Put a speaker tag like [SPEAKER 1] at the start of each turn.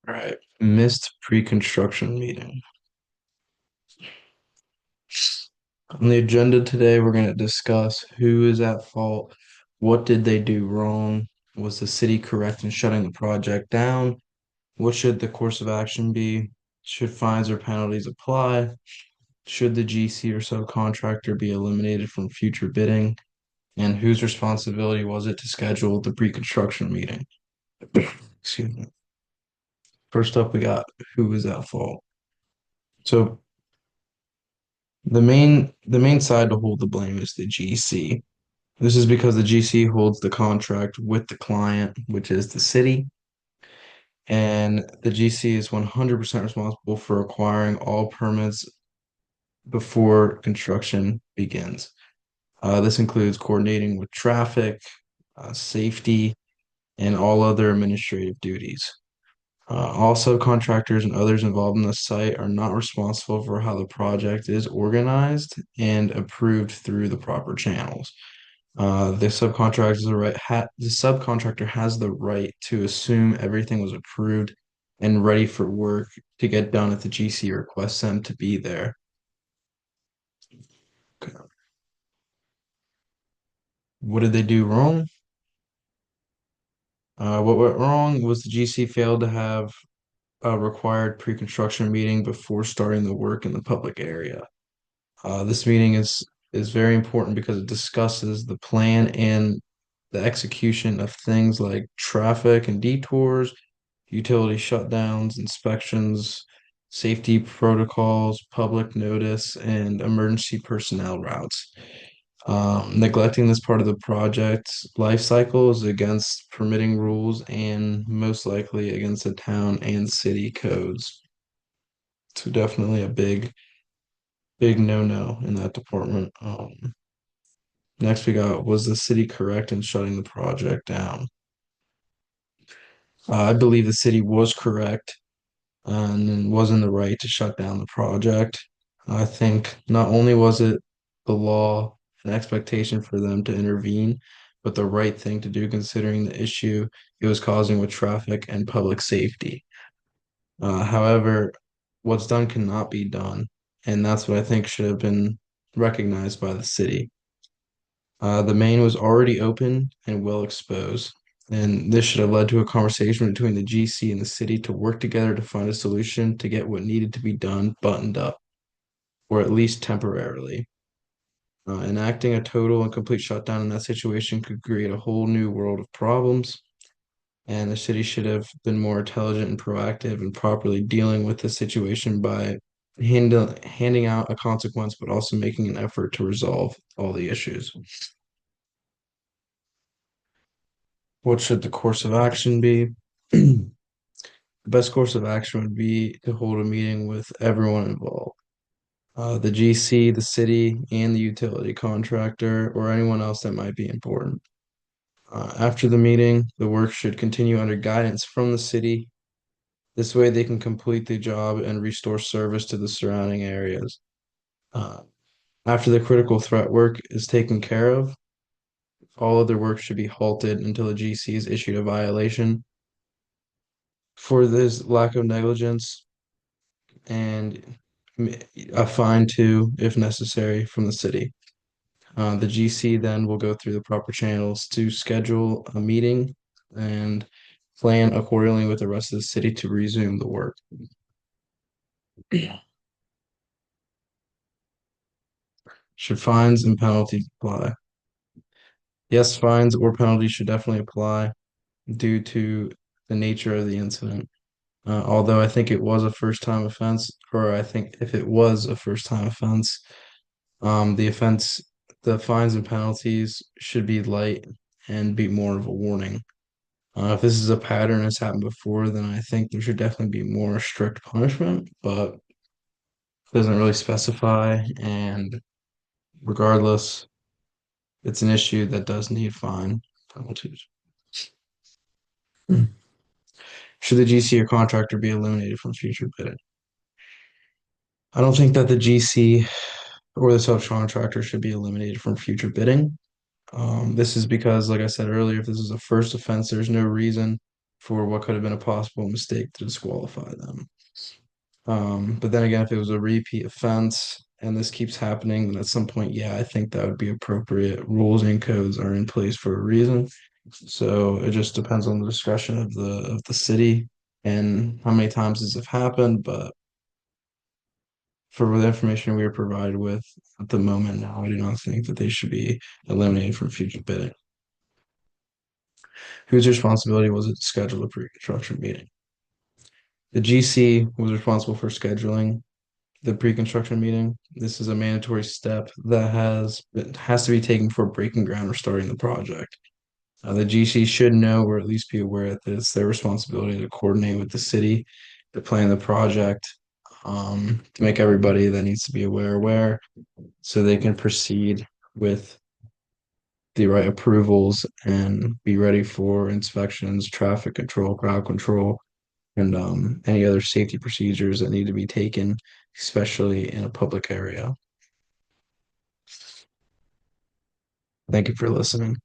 [SPEAKER 1] All right. Missed pre-construction meeting. On the agenda today, we're going to discuss who is at fault, what did they do wrong, was the city correct in shutting the project down, what should the course of action be, should fines or penalties apply, should the GC or subcontractor be eliminated from future bidding, and whose responsibility was it to schedule the pre-construction meeting? Excuse me. First up, we got who is at fault. So the main side to hold the blame is the GC. This is because the GC holds the contract with the client, which is the city, and the GC is 100% responsible for acquiring all permits before construction begins. This includes coordinating with traffic, safety, and all other administrative duties. All subcontractors and others involved in the site are not responsible for how the project is organized and approved through the proper channels. The subcontractor has the right to assume everything was approved and ready for work to get done if the GC requests them to be there. Okay. What did they do wrong? What went wrong was the GC failed to have a required pre-construction meeting before starting the work in the public area. This meeting is very important because it discusses the plan and the execution of things like traffic and detours, utility shutdowns, inspections, safety protocols, public notice, and emergency personnel routes. Neglecting this part of the project's life cycle is against permitting rules and most likely against the town and city codes. So definitely a big no-no in that department. Next we got, was the city correct in shutting the project down? I believe the city was correct and was in the right to shut down the project. I think not only was it the law and expectation for them to intervene, but the right thing to do considering the issue it was causing with traffic and public safety. However, what's done cannot be done, and that's what I think should have been recognized by the city. The main was already open and well exposed, and this should have led to a conversation between the GC and the city to work together to find a solution to get what needed to be done buttoned up, or at least temporarily. Enacting a total and complete shutdown in that situation could create a whole new world of problems, and the city should have been more intelligent and proactive in properly dealing with the situation by handing out a consequence, but also making an effort to resolve all the issues. What should the course of action be? The best course of action would be to hold a meeting with everyone involved. The GC, the city, and the utility contractor, or anyone else that might be important. After the meeting, the work should continue under guidance from the city. This way, they can complete the job and restore service to the surrounding areas. Uh, After the critical threat work is taken care of, all other work should be halted until the GC is issued a violation for this lack of negligence and a fine too, if necessary, from the city. The GC then will go through the proper channels to schedule a meeting and plan accordingly with the rest of the city to resume the work. Should fines and penalties apply? Yes, fines or penalties should definitely apply due to the nature of the incident. Although I think it was a first time offense, or I think if it was a first time offense, the offense, the fines and penalties should be light and be more of a warning. If this is a pattern that's happened before, then I think there should definitely be more strict punishment, but it doesn't really specify. And regardless, it's an issue that does need fine penalties. Should the GC or contractor be eliminated from future bidding? I don't think that the GC or the subcontractor should be eliminated from future bidding. This is because, like I said earlier, if this is a first offense, there's no reason for what could have been a possible mistake to disqualify them. But then again, if it was a repeat offense and this keeps happening, then at some point, yeah, I think that would be appropriate. Rules and codes are in place for a reason. So it just depends on the discretion of the city and how many times this have happened. But for the information we were provided with at the moment now, I do not think that they should be eliminated from future bidding. Whose responsibility was it to schedule a pre-construction meeting? The GC was responsible for scheduling the pre-construction meeting. This is a mandatory step that has to be taken before breaking ground or starting the project. The GC should know or at least be aware that it's their responsibility to coordinate with the city to plan the project, to make everybody that needs to be aware, so they can proceed with the right approvals and be ready for inspections, traffic control, crowd control, and any other safety procedures that need to be taken, especially in a public area. Thank you for listening.